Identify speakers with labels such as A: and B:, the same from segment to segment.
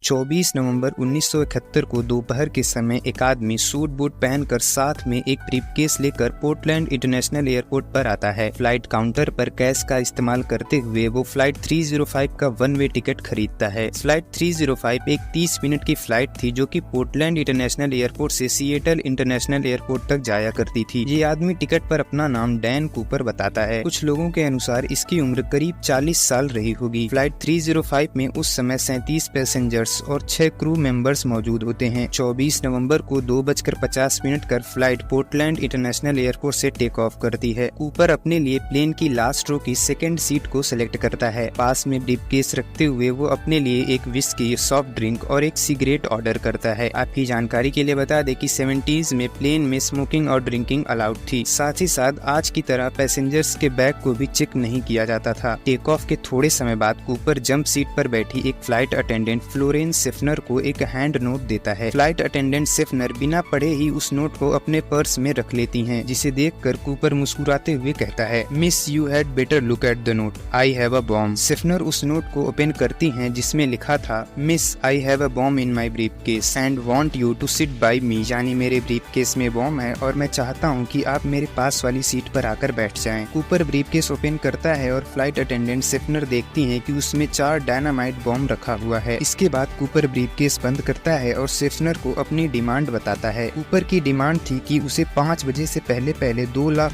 A: 24 नवंबर 1971 को दोपहर के समय एक आदमी सूट बूट पहनकर साथ में एक ब्रीफकेस लेकर पोर्टलैंड इंटरनेशनल एयरपोर्ट पर आता है। फ्लाइट काउंटर पर कैश का इस्तेमाल करते हुए वो फ्लाइट 305 का वन वे टिकट खरीदता है। फ्लाइट 305 एक 30 मिनट की फ्लाइट थी जो कि पोर्टलैंड इंटरनेशनल एयरपोर्ट से सिएटल इंटरनेशनल एयरपोर्ट तक जाया करती थी। ये आदमी टिकट पर अपना नाम डैन कूपर बताता है। कुछ लोगों के अनुसार इसकी उम्र करीब 40 साल रही होगी। फ्लाइट 305 में उस समय 37 पैसेंजर्स और 6 क्रू मेंबर्स मौजूद होते हैं। 24 नवंबर को 2:50 कर फ्लाइट पोर्टलैंड इंटरनेशनल एयरपोर्ट से टेक ऑफ करती है। कूपर अपने लिए प्लेन की लास्ट रो की सेकंड सीट को सिलेक्ट करता है। पास में ब्रीफकेस रखते हुए वो अपने लिए एक विस्की, सॉफ्ट ड्रिंक और एक सिगरेट ऑर्डर करता है। आपकी जानकारी के लिए बता दें कि 70s में प्लेन में स्मोकिंग और ड्रिंकिंग अलाउड थी। साथ ही साथ आज की तरह पैसेंजर्स के बैग को भी चेक नहीं किया जाता था। टेक ऑफ के थोड़े समय बाद कूपर जंप सीट पर बैठी एक फ्लाइट अटेंडेंट फ्लोरेंस सेफनर को एक हैंड नोट देता है। फ्लाइट अटेंडेंट सेफनर बिना पढ़े ही उस नोट को अपने पर्स में रख लेती हैं, जिसे देखकर कूपर मुस्कुराते हुए कहता है, miss you had better look at the note, I have a bomb. सेफनर उस नोट को ओपन करती हैं जिसमें लिखा था, miss I have a bomb in my briefcase and want you to sit by me, यानी मेरे ब्रीफकेस में बॉम्ब है और मैं चाहता हूँ कि आप मेरे पास वाली सीट पर आकर बैठ जाएं। कूपर ब्रीफकेस ओपन करता है और फ्लाइट अटेंडेंट सेफनर देखती हैं कि उसमें 4 डायनामाइट बॉम्ब रखा हुआ है। इसके बाद कूपर ब्रीफकेस बंद करता है और सेफनर को अपनी डिमांड बताता है। कूपर की डिमांड थी कि उसे 5 बजे से पहले $2 लाख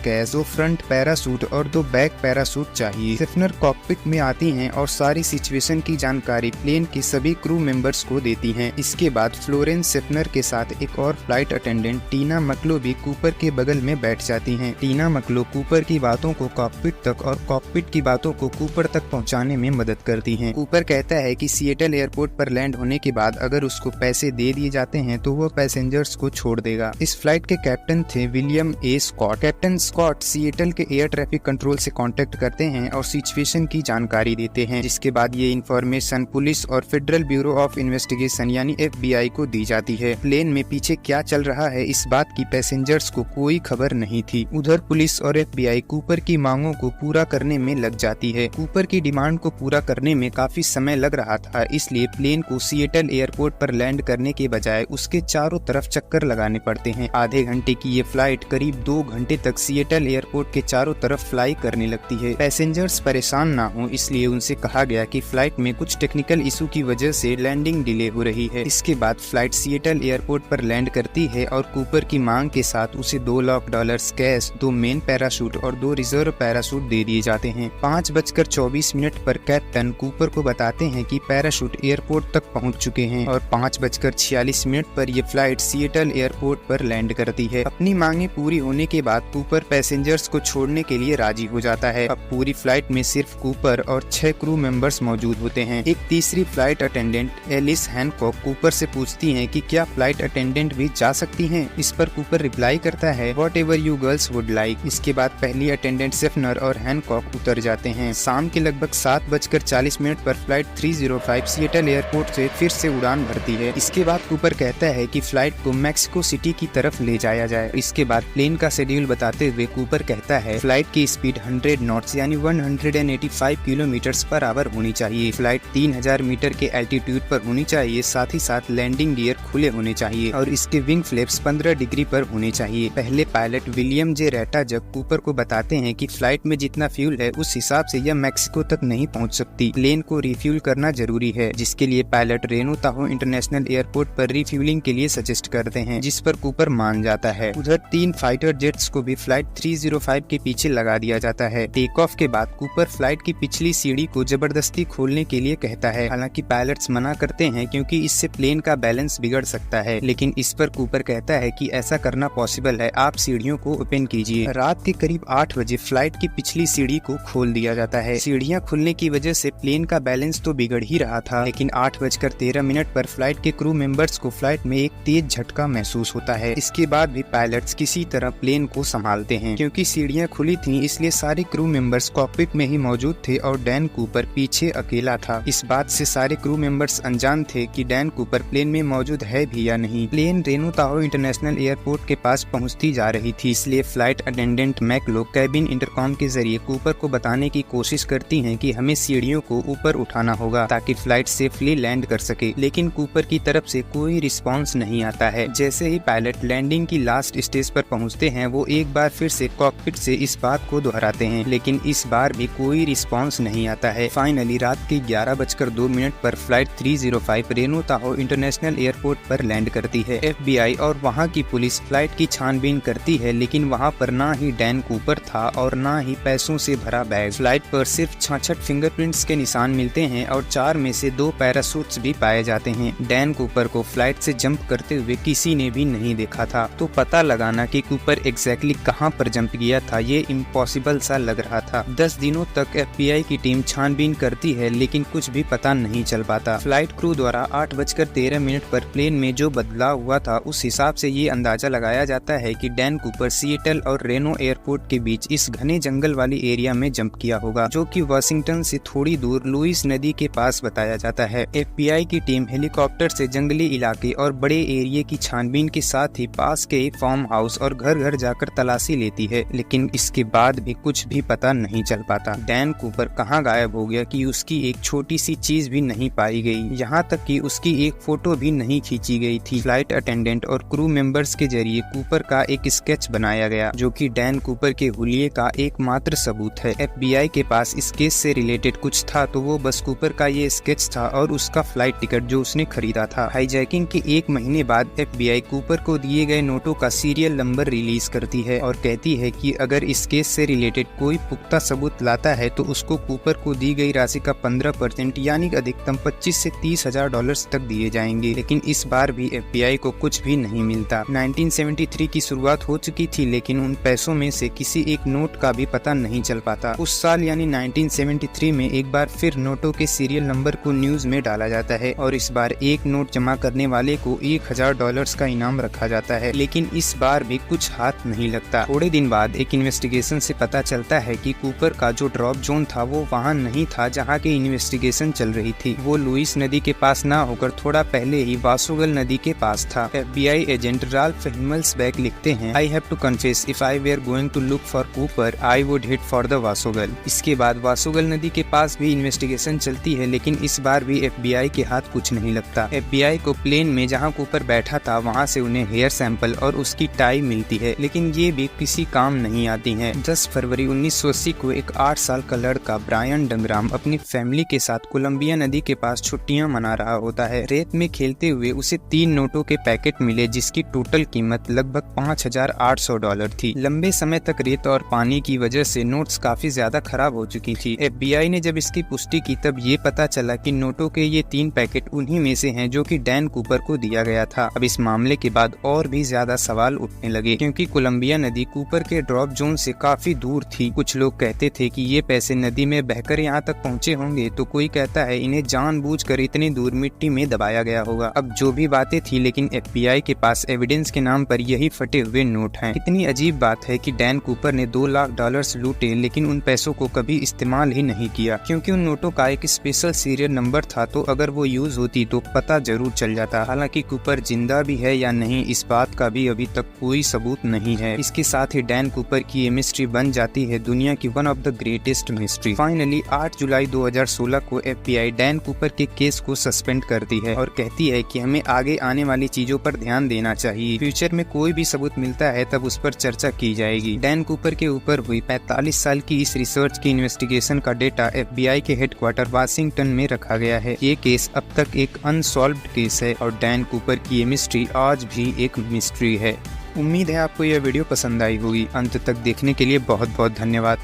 A: कैश, 2 फ्रंट पैरासूट और 2 बैक पैरासूट चाहिए। सेफनर कॉकपिट में आती हैं और सारी सिचुएशन की जानकारी प्लेन के सभी क्रू मेंबर्स को देती हैं। इसके बाद फ्लोरेंस सेफनर के साथ एक और फ्लाइट अटेंडेंट टीना मकलो भी कूपर के बगल में बैठ जाती हैं। टीना मकलो कूपर की बातों को कॉकपिट तक और कॉकपिट की बातों को कूपर तक पहुंचाने में मदद करती हैं। कूपर कहता है कि सिएटल एयरपोर्ट पर लैंड होने के बाद अगर उसको पैसे दे दिए जाते हैं तो वो पैसेंजर्स को छोड़ देगा। इस फ्लाइट के कैप्टन थे William A Scott. Captain Scott Seattle के एयर ट्रैफिक कंट्रोल से कांटेक्ट करते हैं और सिचुएशन की जानकारी देते हैं, जिसके बाद ये इंफॉर्मेशन पुलिस और फेडरल ब्यूरो ऑफ इन्वेस्टिगेशन यानी FBI को दी जाती है। प्लेन में पीछे क्या चल रहा है इस बात की पैसेंजर्स को कोई खबर नहीं थी। उधर पुलिस और FBI कूपर की मांगों को पूरा करने में लग जाती है। कूपर की डिमांड को पूरा करने में काफी समय लग रहा था, इसलिए प्लेन को सिएटल एयरपोर्ट पर लैंड करने के बजाय उसके चारों तरफ चक्कर लगाने पड़ते हैं। आधे घंटे की ये फ्लाइट करीब 2 घंटे तक सिएटल एयरपोर्ट के चारों तरफ फ्लाई करने लगती है। पैसेंजर्स परेशान ना हो इसलिए उनसे कहा गया कि फ्लाइट में कुछ टेक्निकल इशू की वजह से लैंडिंग डिले हो रही है। इसके बाद फ्लाइट सिएटल एयरपोर्ट पर लैंड करती है और कूपर की मांग के साथ उसे $2 लाख कैश, 2 मेन पैराशूट और 2 रिजर्व पैराशूट दे दिए जाते हैं। 5:24 पर कैप्टन कूपर को बताते हैं कि पैराशूट एयरपोर्ट तक पहुंच चुके हैं और 5:46 पर यह फ्लाइट सिएटल एयरपोर्ट पर लैंड करती है। अपनी मांगे पूरी होने के बाद कूपर पैसेंजर्स को छोड़ने के लिए राजी हो जाता है। अब पूरी फ्लाइट में सिर्फ कूपर और 6 क्रू मेंबर्स मौजूद होते हैं। एक तीसरी flight attendant Alice Hancock Cooper से पूछती हैं कि क्या फ्लाइट अटेंडेंट भी जा सकती हैं। इस पर कूपर रिप्लाई करता है, what ever you girls would like. इसके बाद पहली अटेंडेंट सेफनर और हैनकॉक उतर जाते हैं। शाम के लगभग 7:40 पर फ्लाइट 305 सिएटल एयरपोर्ट से फिर से उड़ान भरती है। इसके बाद कूपर कहता है कि फ्लाइट को मैक्सिको सिटी की तरफ ले जाया जाए। इसके बाद प्लेन का शेड्यूल बताते हुए कूपर कहता है, फ्लाइट की स्पीड 100 नॉट्स यानी 185 किलोमीटर पर आवर होनी चाहिए। फ्लाइट 3000 मीटर के एल्टीट्यूड पर होनी चाहिए। साथ ही साथ लैंडिंग गियर खुले होने चाहिए और इसके विंग फ्लैप्स 15 डिग्री पर होने चाहिए। पहले पायलट विलियम जे रेटा जब कूपर को बताते हैं कि फ्लाइट में जितना फ्यूल है उस हिसाब से यह मैक्सिको तक नहीं पहुंच सकती। प्लेन को रिफ्यूल करना जरूरी है, जिसके लिए पायलट रेनो ताहो इंटरनेशनल एयरपोर्ट पर रिफ्यूलिंग के लिए सजेस्ट करते हैं, जिस पर कूपर मान जाता है। उधर 3 फाइटर जेट्स को भी फ्लाइट 305 के पीछे लगा दिया जाता है। टेक ऑफ के बाद कूपर फ्लाइट की पिछली सीढ़ी को जबरदस्ती खोलने के लिए कहता है। हालांकि पायलट्स मना करते हैं क्योंकि इससे प्लेन का बैलेंस बिगड़ सकता है, लेकिन इस पर कूपर कहता है कि ऐसा करना पॉसिबल है, आप सीढ़ियों को ओपन कीजिए। रात के करीब 8 बजे फ्लाइट की पिछली सीढ़ी को खोल दिया जाता है। सीढ़ियां खुलने की वजह से प्लेन का बैलेंस तो बिगड़ ही रहा था, लेकिन 8:13 पर फ्लाइट के क्रू मेंबर्स को फ्लाइट में एक तेज झटका महसूस होता है। इसके बाद भी पायलट्स किसी तरह प्लेन को संभालते हैं। क्योंकि सीढ़ियां खुली थीं, इसलिए सारे क्रू मेंबर्स कॉकपिट में ही मौजूद थे और डैन कूपर पीछे अकेला था। इस बात से सारे क्रू मेंबर्स अनजान थे कि डैन कूपर प्लेन में मौजूद है भी या नहीं। प्लेन रेनो ताहो इंटरनेशनल एयरपोर्ट के पास पहुंचती जा रही थी, इसलिए फ्लाइट अटेंडेंट मैकलो कैबिन इंटरकॉम के जरिए कूपर को बताने की कोशिश करती हैं कि हमें सीढ़ियों को ऊपर उठाना होगा ताकि फ्लाइट सेफ सेफली लैंड कर सके, लेकिन कूपर की तरफ से कोई रिस्पॉन्स नहीं आता है। जैसे ही पायलट लैंडिंग की लास्ट स्टेज पर पहुंचते हैं, वो एक बार फिर से कॉकपिट से इस बात को दोहराते हैं, लेकिन इस बार भी कोई रिस्पॉन्स नहीं आता है। फाइनली रात के 11:02 पर फ्लाइट 305 रेनो ताहो इंटरनेशनल एयरपोर्ट पर लैंड करती है। FBI और वहाँ की पुलिस फ्लाइट की छानबीन करती है, लेकिन वहाँ पर ना ही डैन कूपर था और ना ही पैसों से भरा बैग। फ्लाइट पर सिर्फ 66 फिंगरप्रिंट्स के निशान मिलते हैं और 4 में से 2 पैराशूट्स भी पाए जाते हैं। डैन कूपर को फ्लाइट से जंप करते हुए किसी ने भी नहीं देखा था, तो पता लगाना कि कूपर एग्जैक्टली कहां पर जंप किया था ये इम्पॉसिबल सा लग रहा था। 10 दिनों तक FBI की टीम छानबीन करती है, लेकिन कुछ भी पता नहीं चल पाता। फ्लाइट क्रू द्वारा 8:13 पर प्लेन में जो बदलाव हुआ था, उस हिसाब से ये अंदाजा लगाया जाता है कि डैन कूपर सिएटल और रेनो एयरपोर्ट के बीच इस घने जंगल वाली एरिया में जंप किया होगा, जो कि वाशिंगटन से थोड़ी दूर लुइस नदी के पास बताया जाता है। FBI की टीम हेलीकॉप्टर से जंगली इलाके और बड़े एरिया की छानबीन के साथ ही पास के एक फार्म हाउस और घर घर जाकर तलाशी लेती है, लेकिन इसके बाद भी कुछ भी पता नहीं चल पाता। डैन कूपर कहां गायब हो गया कि उसकी एक छोटी सी चीज भी नहीं पाई गई, यहाँ तक कि उसकी एक फोटो भी नहीं खींची गई थी। फ्लाइट अटेंडेंट और क्रू मेंबर्स के जरिए कूपर का एक स्केच बनाया गया, जो कि डैन कूपर के हुलिये का एकमात्र सबूत है। FBI के पास इस केस से रिलेटेड कुछ था तो वो बस कूपर का ये स्केच था और उसका फ्लाइट टिकट जो उसने खरीदा था। हाईजैकिंग के 1 महीने बाद FBI कूपर को दिए गए नोटों का सीरियल नंबर रिलीज करती है और कहती है कि अगर इस केस से रिलेटेड कोई पुख्ता सबूत लाता है तो उसको कूपर को दी गई राशि का 15% यानी अधिकतम 25 से 30 हजार डॉलर्स तक दिए जाएंगे। लेकिन इस बार भी FBI को कुछ भी नहीं मिलता। 1973 की शुरुआत हो चुकी थी, लेकिन उन पैसों में से किसी एक नोट का भी पता नहीं चल पाता। उस साल यानी 1973 में एक बार फिर नोटों के सीरियल नंबर को न्यूज में डाला जाता है और इस बार एक नोट जमा करने वाले को $1000 का इनाम रखा जाता है, लेकिन इस बार भी कुछ हाथ नहीं लगता। थोड़े दिन बाद एक इन्वेस्टिगेशन से पता चलता है कि कूपर का जो ड्रॉप जोन था वो वहाँ नहीं था जहाँ की इन्वेस्टिगेशन चल रही थी। वो लुइस नदी के पास ना होकर थोड़ा पहले ही वासोगल नदी के पास था। FBI एजेंट राल्फ हिमल्सबैक लिखते हैं, I have to confess if I were going to look for Cooper, I would head for the वासोगल। इसके बाद वासोगल नदी के पास भी इन्वेस्टिगेशन चलती है, लेकिन इस बार भी FBI के हाथ कुछ नहीं लगता। FBI को प्लेन में जहां कूपर बैठा था वहां से उन्हें हेयर सैंपल और उसकी टाई मिलती है, लेकिन ये भी किसी काम नहीं आती हैं। 10 फरवरी 1980 को एक 8 साल का लड़का ब्रायन डंगराम अपनी फैमिली के साथ कोलंबिया नदी के पास छुट्टियां मना रहा होता है। रेत में खेलते हुए उसे 3 नोटों के पैकेट मिले, जिसकी टोटल कीमत लगभग $5800 थी। लंबे समय तक रेत और पानी की वजह से नोट्स काफी ज्यादा खराब हो चुकी थी। FBI ने जब इसकी पुष्टि की तब ये पता चला कि नोटों के ये 3 पैकेट उन्हीं में से हैं जो कि डैन कूपर को दिया गया था। अब इस मामले के बाद और भी ज्यादा सवाल उठने लगे, क्योंकि कोलंबिया नदी कूपर के ड्रॉप जोन से काफी दूर थी। कुछ लोग कहते थे कि ये पैसे नदी में बहकर यहाँ तक पहुँचे होंगे, तो कोई कहता है इन्हें जानबूझकर इतनी दूर मिट्टी में दबाया गया होगा। अब जो भी बातें थी, लेकिन FBI के पास एविडेंस के नाम पर यही फटे हुए नोट हैं। कितनी अजीब बात है कि डैन कूपर ने $2 लाख लूटे, लेकिन उन पैसों को कभी इस्तेमाल ही नहीं किया, क्योंकि उन नोटों का एक स्पेशल सीरियल नंबर था, तो अगर वो यूज होती तो पता जरूर चल जाता। हालांकि कूपर जिंदा भी है या नहीं, इस बात का भी अभी तक कोई सबूत नहीं है। इसके साथ ही डैन कूपर की ये मिस्ट्री बन जाती है दुनिया की one of the greatest mystery. Finally 8 जुलाई 2016 को FBI डैन कूपर के केस को सस्पेंड करती है और कहती है कि हमें आगे आने वाली चीजों पर ध्यान देना चाहिए। फ्यूचर में कोई भी सबूत मिलता है तब उस पर चर्चा की जाएगी। डैन कूपर के ऊपर हुई 45 साल की इस रिसर्च की इन्वेस्टिगेशन का डेटा FBI के हेडक्वार्टर वाशिंगटन में रखा गया है। ये केस अब तक एक अनसॉल्व्ड केस है और डैन कूपर की ये मिस्ट्री आज भी एक मिस्ट्री है। उम्मीद है आपको यह वीडियो पसंद आई होगी। अंत तक देखने के लिए बहुत बहुत धन्यवाद।